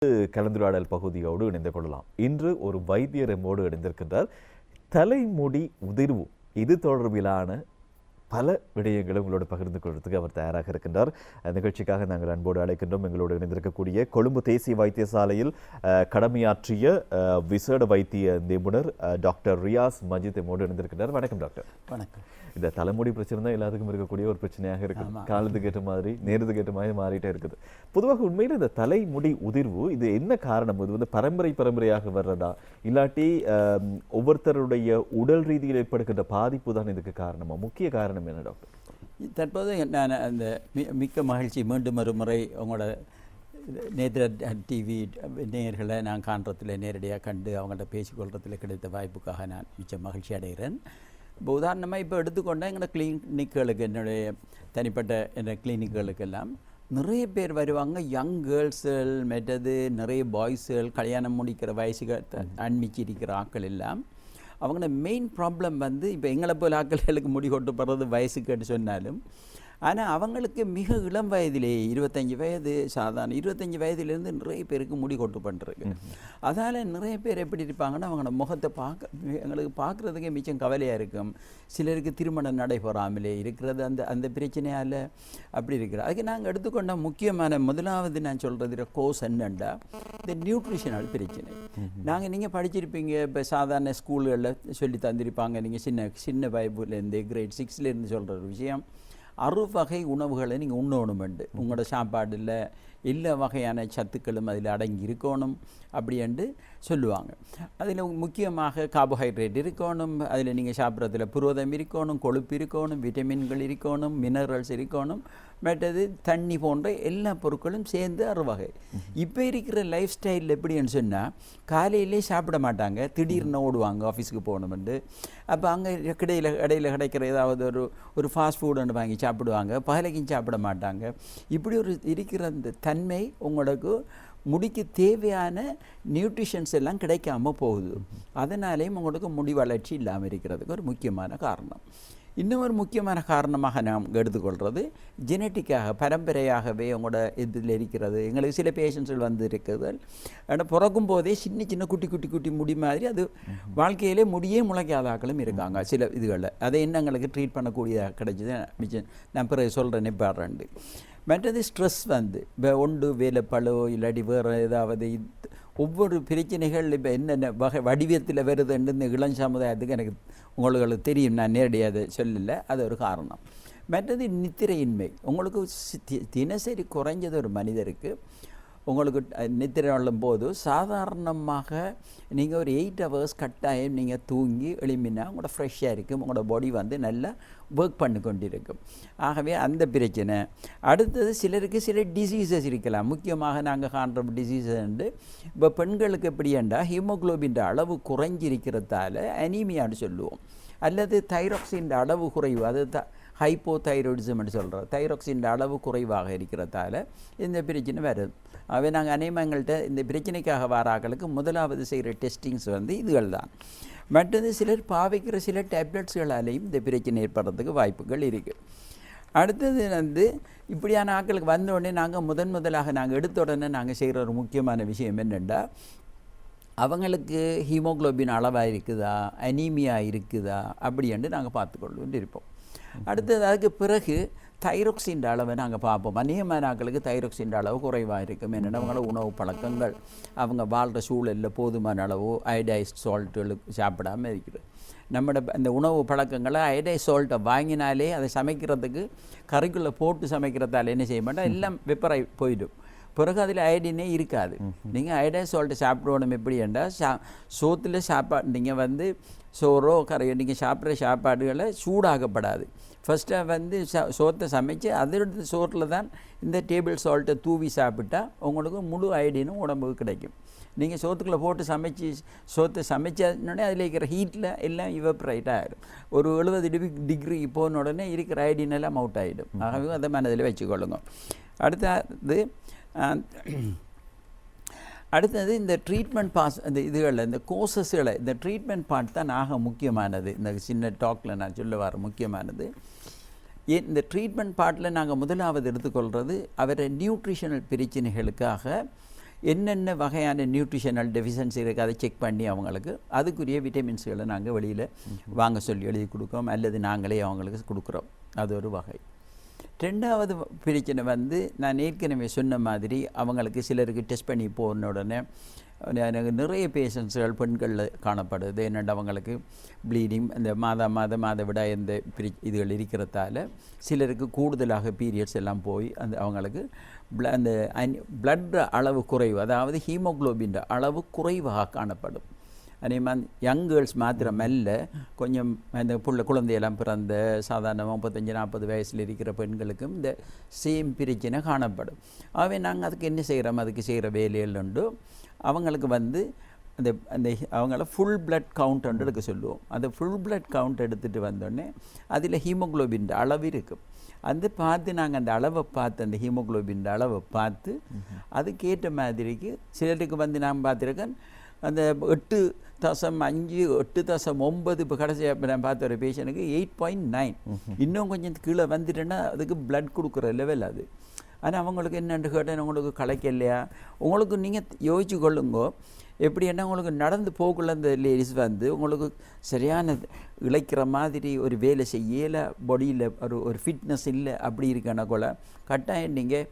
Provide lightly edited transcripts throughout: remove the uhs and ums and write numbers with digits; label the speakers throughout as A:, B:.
A: கலந்துரையாடல் பகுதியோடு இணைந்து கொள்ளலாம். இன்று ஒரு வைத்தியர் எம்மோடு இணைந்திருக்கின்றார். தலைமுடி உதிர்வு இது தொடர்பிலான பல விடயங்களை உங்களோடு பகிர்ந்து கொள்வதற்கு அவர் தயாராக இருக்கின்றார். நிகழ்ச்சிக்காக நாங்கள் அன்போடு அழைக்கின்றோம். எங்களோடு இணைந்திருக்கக்கூடிய கொழும்பு தேசிய வைத்தியசாலையில் கடமையாற்றிய விசேட வைத்திய நிபுணர் டாக்டர் ரியாஸ் மஜித் எம்மோடு இணைந்திருக்கின்றார். வணக்கம் டாக்டர்.
B: வணக்கம்.
A: இந்த தலைமுடி பிரச்சனை தான் எல்லாத்துக்கும் இருக்கக்கூடிய ஒரு பிரச்சனையாக இருக்குது. காலத்துக்கு ஏற்ற மாதிரி நேரத்துக்கு ஏற்ற மாதிரி மாறிட்டே இருக்குது. பொதுவாக உண்மையில் இந்த தலைமுடி உதிர்வு இது என்ன காரணம்? இது பரம்பரையாக வர்றதா இல்லாட்டி ஒவ்வொருத்தருடைய உடல் ரீதியில் ஏற்படுகின்ற பாதிப்பு தான் இதுக்கு காரணமா? முக்கிய காரணம் என்ன டாக்டர்?
B: தற்போது நான் அந்த மிக்க மகிழ்ச்சி மீண்டும் ஒரு முறை உங்களோட நேத்திர டிவி நேயர்களை நான் காண்றத்தில் நேரடியாக கண்டு அவங்கள்ட்ட பேசிக்கொள்றதுல கிடைத்த வாய்ப்புக்காக நான் மிச்ச மகிழ்ச்சி அடைகிறேன். இப்போ உதாரணமாக இப்போ எடுத்துக்கொண்டால் எங்களோட கிளினிக்குகளுக்கு என்னுடைய தனிப்பட்ட என்ற கிளினிக்குகளுக்கெல்லாம் நிறைய பேர் வருவாங்க. யங் கேர்ள்ஸுகள் மற்றது நிறைய பாய்ஸுகள் கல்யாணம் முடிக்கிற வயசுக்கு அண்மிச்சிருக்கிற ஆட்கள் எல்லாம் அவங்களோட மெயின் ப்ராப்ளம் இப்போ எங்களை போல் ஆட்களுக்கு முடி கொட்டு போடுறது வயசுக்குன்னு சொன்னாலும் ஆனால் அவங்களுக்கு மிக இளம் வயதிலேயே 25 வயது சாதாரண 25 வயதுலேருந்து நிறைய பேருக்கு முடி கொட்டு பண்ணுறது. அதனால் நிறைய பேர் எப்படி இருப்பாங்கன்னா அவங்களோட முகத்தை எங்களுக்கு பார்க்குறதுக்கே மிச்சம் கவலையாக இருக்கும். சிலருக்கு திருமணம் நடைபெறாமலே இருக்கிறது அந்த பிரச்சனையால் அப்படி இருக்கிறது. அதுக்கு நாங்கள் எடுத்துக்கொண்ட முக்கியமான முதலாவது நான் சொல்கிறது கோர்ஸ் என்னண்டா இந்த நியூட்ரிஷனல் பிரச்சனை. நீங்கள் படிச்சிருப்பீங்க இப்போ சாதாரண ஸ்கூல்களில் சொல்லி தந்திருப்பாங்க. நீங்கள் சின்ன வயதுலேருந்து கிரேட் 6லேருந்து சொல்கிற ஒரு விஷயம் 6 வகை உணவுகளை நீங்கள் உண்ணணுமெண்டு உங்களோட சாப்பாடில் எல்லா வகையான சத்துக்களும் அதில் அடங்கி இருக்கணும் அப்படின்ட்டு சொல்லுவாங்க. அதில் முக்கியமாக கார்போஹைட்ரேட் இருக்கணும், அதில் நீங்கள் சாப்பிட்றதுல புரதம் இருக்கணும், கொழுப்பு இருக்கணும், விட்டமின்கள் இருக்கணும், மினரல்ஸ் இருக்கணும், மற்றது தண்ணி போன்ற எல்லா பொருட்களும் சேர்ந்து 6 வகை. இப்போ இருக்கிற லைஃப் ஸ்டைல் எப்படின்னு சொன்னால் காலையிலே சாப்பிட மாட்டாங்க, திடீர்னு ஓடுவாங்க ஆஃபீஸுக்கு போகணுமெண்டு. அப்போ அங்கே இடையில கிடைக்கிற ஏதாவது ஒரு ஃபாஸ்ட் ஃபுட் ஒன்று வாங்கி சாப்பிடுவாங்க, பகலைக்கும் சாப்பிட மாட்டாங்க. இப்படி ஒரு இருக்கிற அந்த தன்மை உங்களுக்கு முடிக்கு தேவையான நியூட்ரிஷன்ஸ் எல்லாம் கிடைக்காம போகுது. அதனாலேயும் உங்களுக்கு முடி வளர்ச்சி இல்லாமல் இருக்கிறதுக்கு ஒரு முக்கியமான காரணம். இன்னும் ஒரு முக்கியமான காரணமாக நாம் எடுத்துக்கொள்வது ஜெனட்டிக்காக பரம்பரையாகவே உங்களோட இதில் இருக்கிறது. எங்களுக்கு சில பேஷண்ட்ஸ்கள் வந்து இருக்குது ஆனால் பிறக்கும் போதே சின்ன குட்டி முடி மாதிரி அது வாழ்க்கையிலே முடியே முளைக்காதாக்களும் இருக்காங்க சில இதுகளில். அதை என்ன எங்களுக்கு ட்ரீட் பண்ணக்கூடியதாக கிடைச்சிது மிச்சம் நான் பிறகு சொல்கிறேன்னே பாடுறேன்ட்டு. மற்றது ஸ்ட்ரெஸ் இப்போ ஒன்று வேலை பழோ இல்லாட்டி வேறு ஏதாவது ஒவ்வொரு பிரச்சனைகள் இப்போ என்னென்ன வகை வடிவத்தில் வருதுன்னு இந்த இளம் சமுதாயத்துக்கு எனக்கு உங்களுக்கு தெரியும், நான் நேரடியாக அதை சொல்லலை, அது ஒரு காரணம். மற்றது நித்திரையின்மை. உங்களுக்கு தினசரி குறைஞ்சது ஒரு மனிதருக்கு உங்களுக்கு நித்திரை கொள்ளும் போது சாதாரணமாக நீங்கள் ஒரு 8 hours கட்டாயம் நீங்கள் தூங்கி எழுப்பினா உங்களோட ஃப்ரெஷ்ஷாக இருக்கும், உங்களோட பாடி நல்லா ஒர்க் பண்ணி கொண்டு இருக்கும். ஆகவே அந்த பிரச்சனை. அடுத்தது சிலருக்கு சில டிசீசஸ் இருக்கலாம். முக்கியமாக நாங்கள் காண்ற டிசீசஸ் உண்டு. இப்போ பெண்களுக்கு எப்படியாண்டா ஹீமோக்ளோபின் அளவு குறைஞ்சிருக்கிறதால அனீமியான்னு சொல்லுவோம், அல்லது தைராக்சின் அளவு குறைவு, அது ஹைப்போதைராய்டிசம்னு சொல்கிறோம். தைராக்சின் அளவு குறைவாக இருக்கிறதால இந்த பிரச்சனை வருது. அவை நாங்கள் அநேகங்கள்கிட்ட இந்த பிரச்சனைக்காக வாராக்களுக்கு முதலாவது செய்கிற டெஸ்டிங்ஸ் இதுகள் தான். மற்றது சிலர் பாவிக்கிற சில டேப்லெட்ஸ்களாலேயும் இந்த பிரச்சனை ஏற்படுறதுக்கு வாய்ப்புகள் இருக்குது. அடுத்தது இப்படியான ஆட்களுக்கு வந்த உடனே நாங்கள் முதலாக நாங்கள் எடுத்த உடனே நாங்கள் செய்கிற ஒரு முக்கியமான விஷயம் என்னென்னா அவங்களுக்கு ஹீமோக்ளோபின் அளவாக இருக்குதா, அனீமியா இருக்குதா அப்படின்ட்டு நாங்கள் பார்த்துக்கொண்டு இருப்போம். அடுத்தது அதுக்கு பிறகு தைராக்சின் அளவை நாங்கள் பார்ப்போம். அநேகமான ஆட்களுக்கு தைராக்சின் அளவு குறைவாக இருக்கும். என்னென்னா அவங்களோட உணவு பழக்கங்கள், அவங்க வாழ்கிற சூழலில் போதுமான அளவு அயடைஸ்ட் சால்ட்டுகளுக்கு சாப்பிடாமல் இருக்குது. நம்மளோட அந்த உணவு பழக்கங்களை அயடைஸ் சால்ட்டை வாங்கினாலே அதை சமைக்கிறதுக்கு கறிக்குள்ளே போட்டு சமைக்கிறதால என்ன செய்ய மாட்டோம், எல்லாம் வெப்பராய் போயிடும். பிறகு அதில் அயடினே இருக்காது. நீங்கள் அயடைஸ் சால்ட்டை சாப்பிடணும் எப்படி என்றால் சோத்தில் சாப்பாடு நீங்கள் சோறோ கரையோ நீங்கள் சாப்பிட்ற சாப்பாடுகளை சூடாகப்படாது. ஃபஸ்ட்டாக சோத்தை சமைச்சு அதோட சோற்றில் தான் இந்த டேபிள் சால்ட்டை தூவி சாப்பிட்டா உங்களுக்கு முழு அயடினும் உடம்புக்கு கிடைக்கும். நீங்கள் சோத்துக்குள்ளே போட்டு சோத்தை சமைச்சோடனே அதில் இருக்கிற ஹீட்டில் எல்லாம் இவப்ரைட் ஆகிடும். ஒரு 70 டிகிரி போன உடனே இருக்கிற அயடின் எல்லாம் அவுட் ஆகிடும். ஆகவே அதை மனதில் வச்சுக்கொள்ளுங்க. அடுத்தது இந்த ட்ரீட்மெண்ட் அந்த இதுகளில் இந்த கோர்சஸ்களை இந்த ட்ரீட்மெண்ட் பார்ட் தான் ஆக முக்கியமானது. இந்த சின்ன டாக்கில் நான் சொல்ல வர முக்கியமானது இந்த ட்ரீட்மெண்ட் பார்ட்டில் நாங்கள் முதலாவது எடுத்துக்கொள்கிறது அவரை நியூட்ரிஷனல் பிரச்சனைகளுக்காக என்னென்ன வகையான நியூட்ரிஷனல் டெஃபிஷியன்சி இருக்குது அதை செக் பண்ணி அவங்களுக்கு அதுக்குரிய விட்டமின்ஸ்களை நாங்கள் வெளியில் வாங்க சொல்லி எழுதி கொடுக்கோம், அல்லது நாங்களே அவங்களுக்கு கொடுக்குறோம். அது ஒரு வகை. ரெண்டாவது பிரச்சனை வந்து நான் ஏற்கனவே சொன்ன மாதிரி அவங்களுக்கு சிலருக்கு டெஸ்ட் பண்ணி போன உடனே எனக்கு நிறைய பேஷண்ட்ஸ்கள் பெண்களில் காணப்படுது. என்னென்ன அவங்களுக்கு ப்ளீடிங் இந்த மாதவிடாய் இந்த இதுகள் இருக்கிறதால சிலருக்கு கூடுதலாக பீரியட்ஸ் எல்லாம் போய் அந்த அவங்களுக்கு அந்த பிளட் அளவு குறைவு, அதாவது ஹீமோக்ளோபின் அளவு குறைவாக காணப்படும். அதே மாதிரி யங் கேர்ள்ஸ் மாத்திரமல்ல, கொஞ்சம் இந்த குழந்தையெல்லாம் பிறந்த சாதாரண 35-40 வயசில் இருக்கிற பெண்களுக்கும் இந்த சேம் பிரச்சனை காணப்படும். ஆகவே நாங்கள் அதுக்கு என்ன செய்கிறோம், அதுக்கு செய்கிற வேலைகள் உண்டு. அவங்களுக்கு வந்து அந்த அந்த அவங்கள ஃபுல் பிளட் கவுண்ட் எடுக்க சொல்லுவோம். அந்த ஃபுல் பிளட் கவுண்ட் எடுத்துகிட்டு வந்தோடனே அதில் ஹீமோக்ளோபின் அளவு இருக்கும். அது பார்த்து நாங்கள் அந்த அளவை பார்த்து அந்த ஹீமோக்ளோபின் அளவை பார்த்து அதுக்கேற்ற மாதிரிக்கு சிலருக்கு வந்து நான் பார்த்துருக்கேன் அந்த 8.5 8.9 இப்போ கடைசியாக நான் பார்த்த ஒரு பேஷனுக்கு 8.9. இன்னும் கொஞ்சம் கீழே வந்துட்டேன்னா அதுக்கு பிளட் கொடுக்குற லெவல் அது. ஆனால் அவங்களுக்கு என்னென்று கேட்டேன், உங்களுக்கு கலைக்கலையா, உங்களுக்கு நீங்கள் யோசிச்சு கொள்ளுங்கோ. எப்படி என்ன உங்களுக்கு நடந்து போக்குள்ள அந்த லேடிஸ் வந்து உங்களுக்கு சரியான இழைக்கிற மாதிரி ஒரு வேலை செய்யலை, பாடியில் ஒரு ஃபிட்னஸ் இல்லை, அப்படி இருக்கேன்னா கூட கட்டாயம் நீங்கள்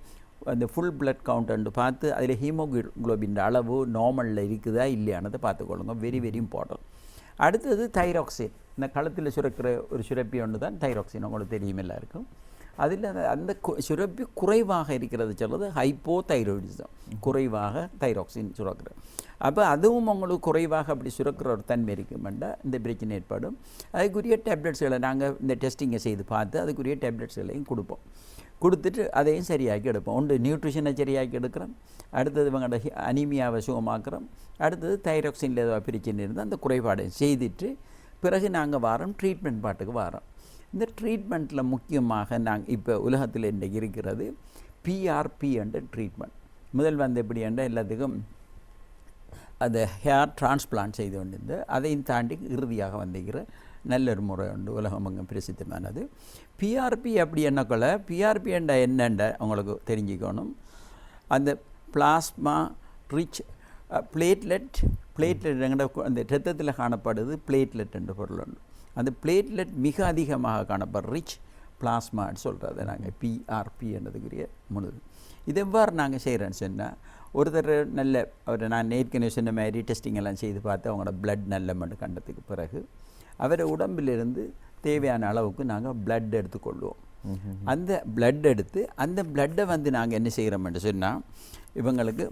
B: அந்த ஃபுல் பிளட் கவுண்ட் பார்த்து அதில் ஹீமோக்ளோபின் அளவு நார்மலில் இருக்குதா இல்லையானதை பார்த்துக்கொள்ளுங்க. Very very important. அடுத்தது தைராக்சின். இந்த களத்தில் சுரக்கிற ஒரு சுரப்பி ஒன்று தான் தைராக்சின், உங்களுக்கு தெரியும் எல்லாருக்கும். அதில் அந்த சுரப்பி குறைவாக இருக்கிறது சொல்கிறது ஹைப்போதைராய்டிசம், குறைவாக தைராக்சின் சுரக்கிற. அப்போ அதுவும் உங்களுக்கு குறைவாக அப்படி சுரக்கிற ஒரு தன்மை இருக்குமெண்டா இந்த பிரச்சனை ஏற்படும். அதுக்குரிய டேப்லெட்ஸ்களை நாங்கள் இந்த டெஸ்டிங்கை செய்து பார்த்து அதுக்குரிய டேப்லெட்ஸ்களையும் கொடுப்போம். கொடுத்துட்டு அதையும் சரியாக்கி எடுப்போம். ஒன்று நியூட்ரிஷனை சரியாக்கி எடுக்கிறோம், அடுத்தது இவங்களோட அனீமியாவை சுகமாக்குறோம், அடுத்தது தைராக்சினில் ஏதோ பிரச்சனை இருந்தால் அந்த குறைபாடை செய்துட்டு பிறகு நாங்கள் வாரோம் ட்ரீட்மெண்ட் பாட்டுக்கு வாரோம். இந்த ட்ரீட்மெண்ட்டில் முக்கியமாக நாங்கள் இப்போ உலகத்தில் இன்றைக்கு இருக்கிறது பிஆர்பி என்ற ட்ரீட்மெண்ட். முதல் வந்து எப்படி என்றால் எல்லாத்துக்கும் அந்த ஹேர் டிரான்ஸ்பிளான்ட் செய்து கொண்டிருந்து அதையும் தாண்டி இறுதியாக வந்திருக்கிற நல்ல ஒரு முறை உண்டு, உலகம் அங்கே பிரசித்தமானது. பிஆர்பி அப்படி என்னக்குள்ள பிஆர்பி என்ற என்னென்ற உங்களுக்கு தெரிஞ்சுக்கணும். அந்த பிளாஸ்மா ரிச் பிளேட்லெட் எங்கட அந்த இரத்தத்தில் காணப்படுது பிளேட்லெட் என்ற பொருள் உண்டு. அந்த பிளேட்லெட் மிக அதிகமாக காணப்படுற ரிச் பிளாஸ்மான்னு சொல்கிறது நாங்கள் பிஆர்பி என்றதுக்குரிய முழு. இது எவ்வாறு நாங்கள் செய்கிறேன்னு சொன்னால், ஒருத்தர் நல்ல அவர் நான் ஏற்கனவே சொன்ன மாதிரி டெஸ்டிங் எல்லாம் செய்து பார்த்து அவங்களோட பிளட் நல்ல மட்டும் கண்டதுக்கு பிறகு அவரை உடம்பிலிருந்து தேவையான அளவுக்கு நாங்கள் பிளட் எடுத்துக்கொள்வோம். அந்த பிளட் எடுத்து அந்த பிளட்டை வந்து நாங்கள் என்ன செய்கிறோம்னு சொன்னால், இவங்களுக்கு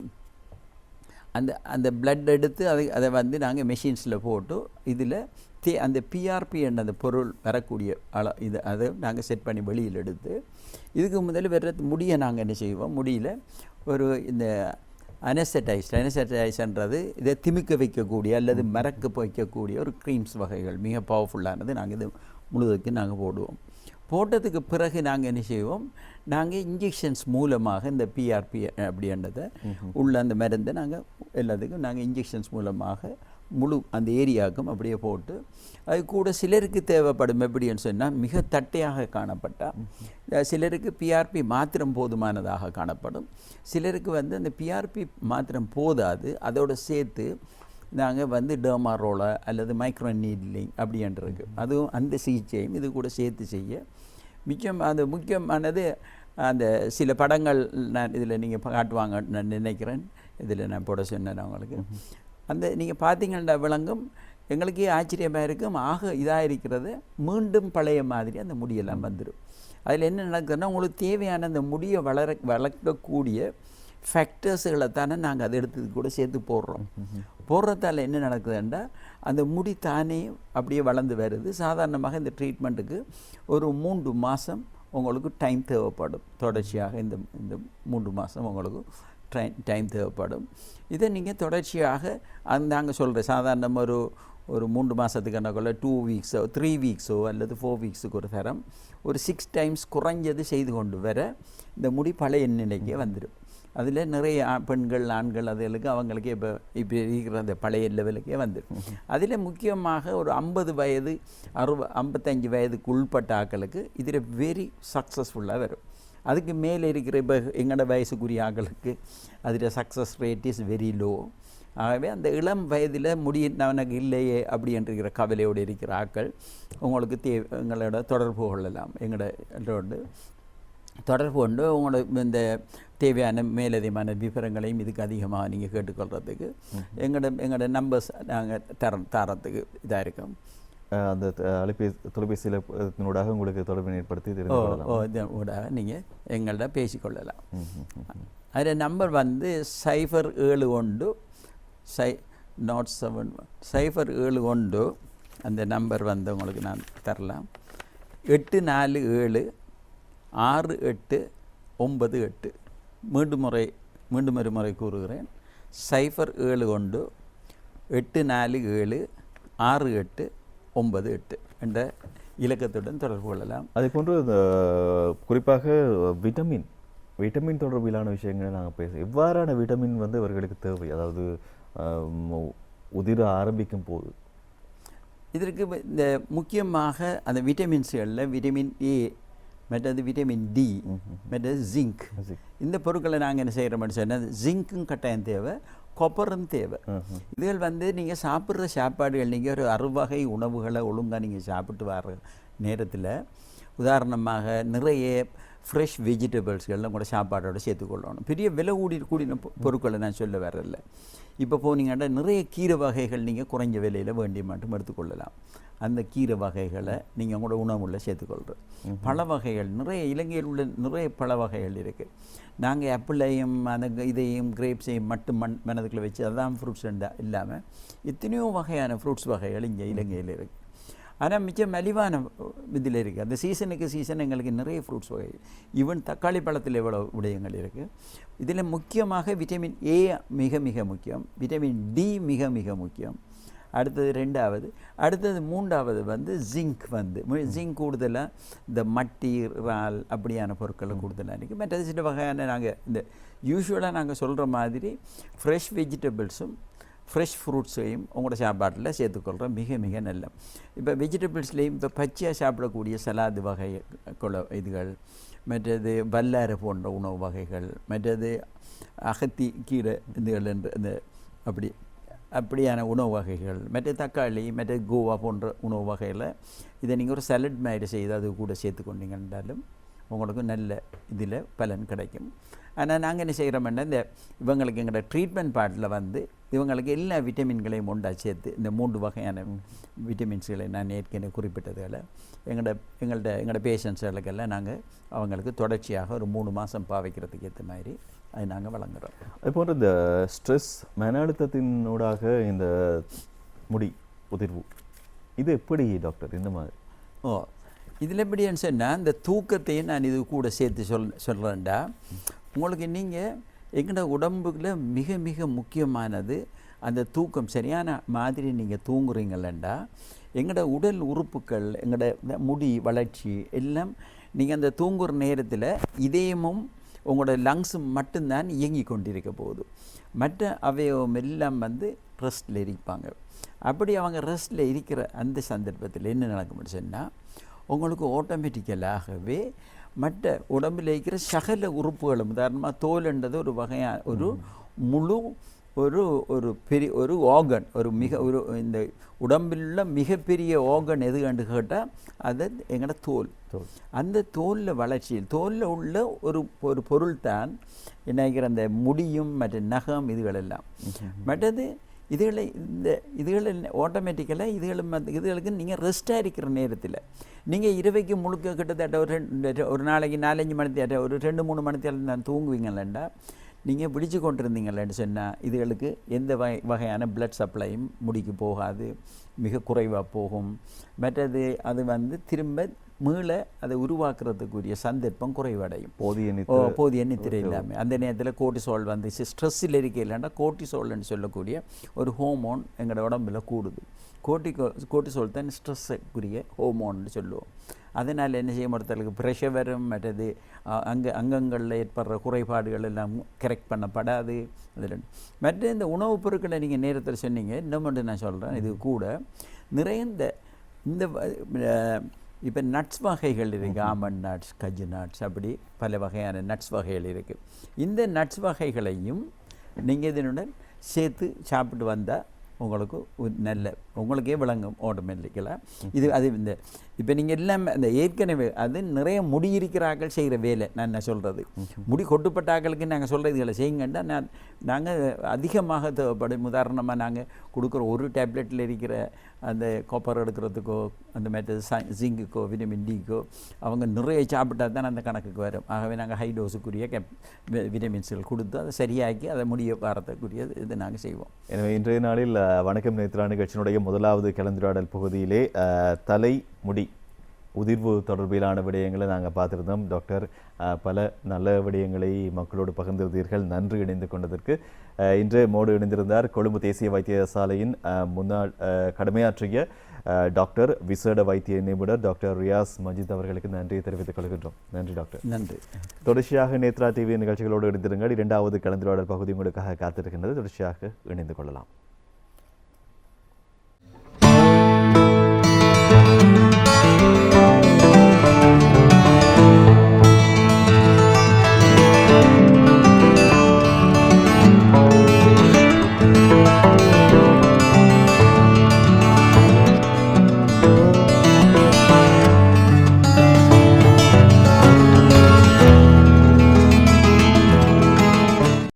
B: அந்த பிளட் எடுத்து அதை வந்து நாங்கள் மெஷின்ஸில் போட்டு இதில் அந்த பிஆர்பி என்ற அந்த பொருள் வரக்கூடிய அதை நாங்கள் செட் பண்ணி வெளியில் எடுத்து இதுக்கு முதல்ல வர்ற முடியை நாங்கள் என்ன செய்வோம், முடியில் ஒரு இந்த அனஸ்தடைஸ்ன்றது இதை திமிக்க வைக்கக்கூடிய அல்லது மறக்க வைக்கக்கூடிய ஒரு க்ரீம்ஸ் வகைகள் மிக பவர்ஃபுல்லானது. நாங்கள் இது முழுவதுக்கு நாங்கள் போடுவோம். போட்டதுக்கு பிறகு நாங்கள் என்ன செய்வோம், நாங்கள் இன்ஜெக்ஷன்ஸ் மூலமாக இந்த பிஆர்பி அப்படின்றதை உள்ள அந்த மருந்தை நாங்கள் எல்லாத்துக்கும் நாங்கள் இன்ஜெக்ஷன்ஸ் மூலமாக முழு அந்த ஏரியாவுக்கும் அப்படியே போட்டு, அது கூட சிலருக்கு தேவைப்படும் எப்படின்னு சொன்னால் மிக தட்டையாக காணப்பட்டால், சிலருக்கு பிஆர்பி மாத்திரம் போதுமானதாக காணப்படும், சிலருக்கு வந்து அந்த பிஆர்பி மாத்திரம் போதாது, அதோடு சேர்த்து நாங்கள் வந்து டெர்மாரோலை அல்லது மைக்ரோ நீட்லிங் அப்படின்றது அதுவும் அந்த சிகிச்சையும் இது கூட சேர்த்து செய்ய மிச்சம். அது முக்கியமானது அந்த சில படங்கள் நான் இதில் நீங்கள் காட்டுவாங்க நான் நினைக்கிறேன், இதில் நான் போட சொன்னேன் அவங்களுக்கு. அந்த நீங்கள் பார்த்தீங்கன்னா விளங்கும், எங்களுக்கே ஆச்சரியமாக இருக்கும். ஆக இதாக இருக்கிறது மீண்டும் பழைய மாதிரி அந்த முடியெல்லாம் வந்துடும். அதில் என்ன நடக்குதுன்னா, உங்களுக்கு தேவையான அந்த முடியை வளர்க்கக்கூடிய ஃபேக்டர்ஸுகளை தானே நாங்கள் அதை எடுத்தது கூட சேர்த்து போடுறதால என்ன நடக்குதுன்னா அந்த முடி தானே அப்படியே வளர்ந்து வருது. சாதாரணமாக இந்த ட்ரீட்மெண்ட்டுக்கு ஒரு 3 மாதம் உங்களுக்கு டைம் தேவைப்படும். தொடர்ச்சியாக இந்த 3 மாதம் உங்களுக்கு டைம் தேவைப்படும். இதை நீங்கள் தொடர்ச்சியாக நாங்கள் சொல்கிற சாதாரண ஒரு 3 மாதத்துக்கானக்குள்ள 2 வீக்ஸோ 3 வீக்ஸோ அல்லது 4 வீக்ஸுக்கு ஒரு தரம் ஒரு 6 டைம்ஸ் குறைஞ்சது செய்து கொண்டு வர இந்த முடி பழைய நிலைக்கே வந்துடும். அதில் நிறைய பெண்கள் ஆண்கள் அதுகளுக்கு அவங்களுக்கே இப்போ இருக்கிற அந்த பழைய லெவலுக்கே வந்துடும். அதில் முக்கியமாக ஒரு 50 வயது 55 வயதுக்கு உள்பட்ட ஆட்களுக்கு இதில் வெரி சக்ஸஸ்ஃபுல்லாக வரும். அதுக்கு மேலே இருக்கிற இப்போ எங்களோட வயசுக்குரிய ஆட்களுக்கு அதில் success rate is very low. ஆகவே அந்த இளம் வயதில் எனக்கு இல்லையே அப்படின்ற கவலையோடு இருக்கிற ஆட்கள் உங்களுக்கு எங்களோட தொடர்பு கொள்ளலாம். எங்களோட தொடர்பு கொண்டு உங்களோட இந்த தேவையான மேலதிகமான விவரங்களையும் இதுக்கு அதிகமாக நீங்கள் கேட்டுக்கொள்கிறதுக்கு எங்களோட நம்பர்ஸ் நாங்கள் தரத்துக்கு இதாக இருக்கோம்.
A: அந்த தொலைபேசியில் உங்களுக்கு தொடர்பு ஏற்படுத்தி
B: ஊடாக நீங்கள் எங்கள்கிட்ட பேசிக்கொள்ளலாம். அதில் நம்பர் வந்து 071 071 அந்த நம்பர் வந்து உங்களுக்கு நான் தரலாம். 847 6898. மீண்டும் ஒரு முறை கூறுகிறேன். 071 847 6898 என்ற இலக்கத்துடன் தொடர்பு கொள்ளலாம்.
A: அதே போன்று குறிப்பாக விட்டமின் தொடர்பிலான விஷயங்களை நாங்கள் பேச எவ்வாறான விட்டமின் வந்து அவர்களுக்கு தேவை, அதாவது உதிர ஆரம்பிக்கும் போது
B: இதற்கு இந்த முக்கியமாக அந்த விட்டமின்ஸ்களில் விட்டமின் ஏ, மற்றது விட்டமின் டி, மற்றது ஜிங்க், இந்த பொருட்களை நாங்கள் என்ன செய்கிறோம்னு சொன்னால் ஜிங்க்கும் கட்டாயம் தேவை, கொப்பரும் தேவை. இதுகள் வந்து நீங்கள் சாப்பிட்ற சாப்பாடுகள் நீங்கள் ஒரு 6 வகை உணவுகளை ஒழுங்காக நீங்கள் சாப்பிட்டு வர நேரத்தில் உதாரணமாக நிறைய ஃப்ரெஷ் வெஜிடபிள்ஸ்கள்லாம் கூட சாப்பாடோடு சேர்த்துக்கொள்ளணும். பெரிய விலை கூடின பொருட்களை நான் சொல்ல வரல. இப்போ போனீங்கன்னா நிறைய கீரை வகைகள் நீங்கள் குறைஞ்ச விலையில் வேண்டிய மட்டும் எடுத்துக்கொள்ளலாம். அந்த கீரை வகைகளை நீங்கள் உங்களோட உணவுல சேர்த்துக்கொள்கிறோம். பழ வகைகள் நிறைய இலங்கையில் உள்ள நிறைய பழ வகைகள் இருக்குது. நாங்கள் ஆப்பிளையும் இதையும் கிரேப்ஸையும் மட்டும் மனதுக்குள்ளே வச்சு அதான் ஃப்ரூட்ஸ் இல்லாமல் எத்தனையோ வகையான ஃப்ரூட்ஸ் வகைகள் இங்கே இலங்கையில் இருக்குது. ஆனால் மிச்சம் மலிவான இதில் இருக்குது. அந்த சீசனுக்கு சீசன் எங்களுக்கு நிறைய ஃப்ரூட்ஸ் வகை, ஈவன் தக்காளி பழத்தில் எவ்வளோ விடயங்கள் இருக்குது. இதில் முக்கியமாக விட்டமின் ஏ மிக மிக முக்கியம், விட்டமின் டி மிக மிக முக்கியம். அடுத்தது 2வது, அடுத்தது 3வது வந்து ஜிங்க். ஜிங்க் கூடுதலாக இந்த மட்டி, இறால் அப்படியான பொருட்களை கூடுதலாக இருக்குது. மற்றது சில வகையான நாங்கள் இந்த யூஸ்வலாக நாங்கள் சொல்கிற மாதிரி ஃப்ரெஷ் வெஜிடபிள்ஸும் ஃப்ரெஷ் ஃப்ரூட்ஸையும் உங்களோட சாப்பாட்டில் சேர்த்துக்கொள்கிறோம். மிக மிக நல்ல. இப்போ வெஜிடபிள்ஸ்லேயும் இப்போ பச்சையாக சாப்பிடக்கூடிய சலாது வகை இதுகள், மற்றது வல்லாரை போன்ற உணவு வகைகள், மற்றது அகத்தி கீரை இதுகள் என்று இந்த அப்படியான உணவு வகைகள், மற்ற தக்காளி, மற்ற கோவா போன்ற உணவு வகையில் இதை நீங்கள் ஒரு சலட் மாதிரி செய்து அது கூட சேர்த்துக்கொண்டீங்கன்றாலும் உங்களுக்கு நல்ல இதில் பலன் கிடைக்கும். ஆனால் நாங்கள் என்ன செய்கிறோம்னா இந்த இவங்களுக்கு எங்களோட ட்ரீட்மெண்ட் பார்ட்டில் வந்து இவங்களுக்கு எல்லா விட்டமின்களையும் ஒன்றா சேர்த்து இந்த 3 வகையான விட்டமின்ஸ்களை நான் ஏற்கனவே குறிப்பிட்டதுகளை எங்களோட பேஷண்ட்ஸுகளுக்கெல்லாம் நாங்கள் அவங்களுக்கு தொடர்ச்சியாக ஒரு 3 மாதம் பாவிக்கிறதுக்கு ஏற்ற மாதிரி அது நாங்கள் வழங்குகிறோம்.
A: அதுபோன்று இந்த ஸ்ட்ரெஸ், மன அழுத்தத்தினூடாக இந்த முடி உதிர்வு இது எப்படி டாக்டர் இந்த மாதிரி?
B: இதில் எப்படின்னு சொன்னால் இந்த தூக்கத்தையும் நான் இது கூட சேர்த்து சொல்கிறேன்டா. உங்களுக்கு நீங்கள் எங்களோட உடம்புல மிக மிக முக்கியமானது அந்த தூக்கம். சரியான மாதிரி நீங்கள் தூங்குறீங்களா எங்களோட உடல் உறுப்புகள், எங்களோட முடி வளர்ச்சி எல்லாம் நீங்கள் அந்த தூங்குற நேரத்தில் இதயமும் உங்களோட லங்ஸும் மட்டும்தான் இயங்கி கொண்டிருக்க போகுது. மற்ற அவயவம் எல்லாம் வந்து ரெஸ்ட்டில் இருப்பாங்க. அப்படி அவங்க ரெஸ்ட்டில் இருக்கிற அந்த சந்தர்ப்பத்தில் என்ன நடக்கும்னு சொன்னால் உங்களுக்கு ஆட்டோமேட்டிக்கலாகவே மற்ற உடம்பில் இருக்கிற சகல உறுப்புகளும், உதாரணமாக தோல்ன்றது ஒரு வகையான ஒரு முழு ஒரு பெரிய ஒரு ஆர்கன், ஒரு இந்த உடம்பில் உள்ள மிகப்பெரிய ஆர்கன் எது கண்டு கேட்டால் அது எங்களோட தோல். அந்த தோலில் வளர்ச்சியில் தோலில் உள்ள ஒரு பொருள் தான் நினைக்கிற அந்த முடியும் மற்ற நகம் இதுகளெல்லாம். மற்றது இதுகளை ஆட்டோமேட்டிக்கலாக இதுகளுக்கு நீங்கள் ரெஸ்ட்டாக இருக்கிற நேரத்தில் நீங்கள் இரவைக்கு முழுக்க கிட்டத்தட்ட ஒரு நாளைக்கு 4-5 மணி நேரம், ஒரு 2-3 மணி நேரம் நான் தூங்குவீங்களா, நீங்கள் பிடிச்சு கொண்டிருந்தீங்களேன்னு சொன்னால் இதுகளுக்கு எந்த வகையான பிளட் சப்ளையும் முடிக்கு போகாது, மிக குறைவாக போகும். மற்றது அது வந்து திரும்ப மீள அதை உருவாக்குறதுக்குரிய சந்தர்ப்பம் குறைவடையும். போதிய நித்திரை இல்லாமல் அந்த நேரத்தில் கோர்ட்டிசோல் வந்து ஸ்ட்ரெஸ்ஸில் இருக்க இல்லைன்னா கோர்ட்டிசோல்னு சொல்லக்கூடிய ஒரு ஹோமோன் எங்களோட உடம்புல கூடுது. கோர்ட்டிசோல் தான் ஸ்ட்ரெஸ்ஸுக்குரிய ஹோமோன்னு சொல்லுவோம். அதனால் என்ன செய்ய ஒருத்தருக்கு ப்ரெஷர் வரும், மற்றது அங்கங்களில் ஏற்படுற குறைபாடுகள் எல்லாம் கரெக்ட் பண்ணப்படாது. அதில் மற்ற இந்த உணவுப் பொருட்களை நீங்கள் நேரத்தில் சொன்னீங்க. இன்னும் மட்டும் நான் சொல்கிறேன், இது கூட நிறைய இந்த இப்போ நட்ஸ் வகைகள் இருக்குது, ஆமண்ட் நட்ஸ், கஜு நட்ஸ், அப்படி பல வகையான நட்ஸ் வகைகள் இருக்குது. இந்த நட்ஸ் வகைகளையும் நீங்கள் இதனுடன் சேர்த்து சாப்பிட்டு வந்தால் உங்களுக்கு நல்ல உங்களுக்கே விளங்கும் ஆட்டோமேட்டிக்கலாக. இது அது இந்த இப்போ நீங்கள் எல்லாமே இந்த ஏற்கனவே அது நிறைய முடி இருக்கிறார்கள் செய்கிற வேலை. நான் என்ன சொல்கிறது, முடி கொட்டுப்பட்ட ஆக்களுக்கு நாங்கள் சொல்கிறது இதில் செய்யுங்கன்னா நாங்கள் அதிகமாக தேவைப்படும். உதாரணமாக நாங்கள் கொடுக்குற ஒரு டேப்லெட்டில் இருக்கிற அந்த காப்பர் எடுக்கிறதுக்கோ அந்த மற்ற ஜிங்குக்கோ விட்டமின் டிக்கோ அவங்க நிறைய சாப்பிட்டா தான் அந்த கணக்குக்கு வரும். ஆகவே நாங்கள் ஹை டோஸுக்குரிய விட்டமின்ஸ்கள் கொடுத்து அதை சரியாக்கி அதை முடிய வாரத்துக்குரிய இது நாங்கள் செய்வோம்.
A: எனவே இன்றைய நாளில் வணக்கம் நேத்ரா நிகழ்ச்சியினுடைய முதலாவது கலந்துரையாடல் பகுதியிலே தலை முடி உதிர்வு தொடர்பிலான விடயங்களை நாங்கள் பார்த்துருந்தோம். டாக்டர் பல நல்ல விடயங்களை மக்களோடு பகிர்ந்திருந்தீர்கள். நன்றி இணைந்து கொண்டதற்கு. இன்று மோடு இணைந்திருந்தார் கொழும்பு தேசிய வைத்தியசாலையின் முன்னாள் கடமையாற்றிய டாக்டர் விசேட வைத்திய நிபுணர் டாக்டர் ரியாஸ் மஜித் அவர்களுக்கு நன்றியை தெரிவித்துக் கொள்கின்றோம். நன்றி டாக்டர்.
B: நன்றி.
A: தொடர்ச்சியாக நேத்ரா டிவி நிகழ்ச்சிகளோடு இணைந்திருங்கள். இரண்டாவது கலந்துரையாடல் பகுதி உங்களுக்காக காத்திருக்கின்றது. தொடர்ச்சியாக இணைந்து கொள்ளலாம்.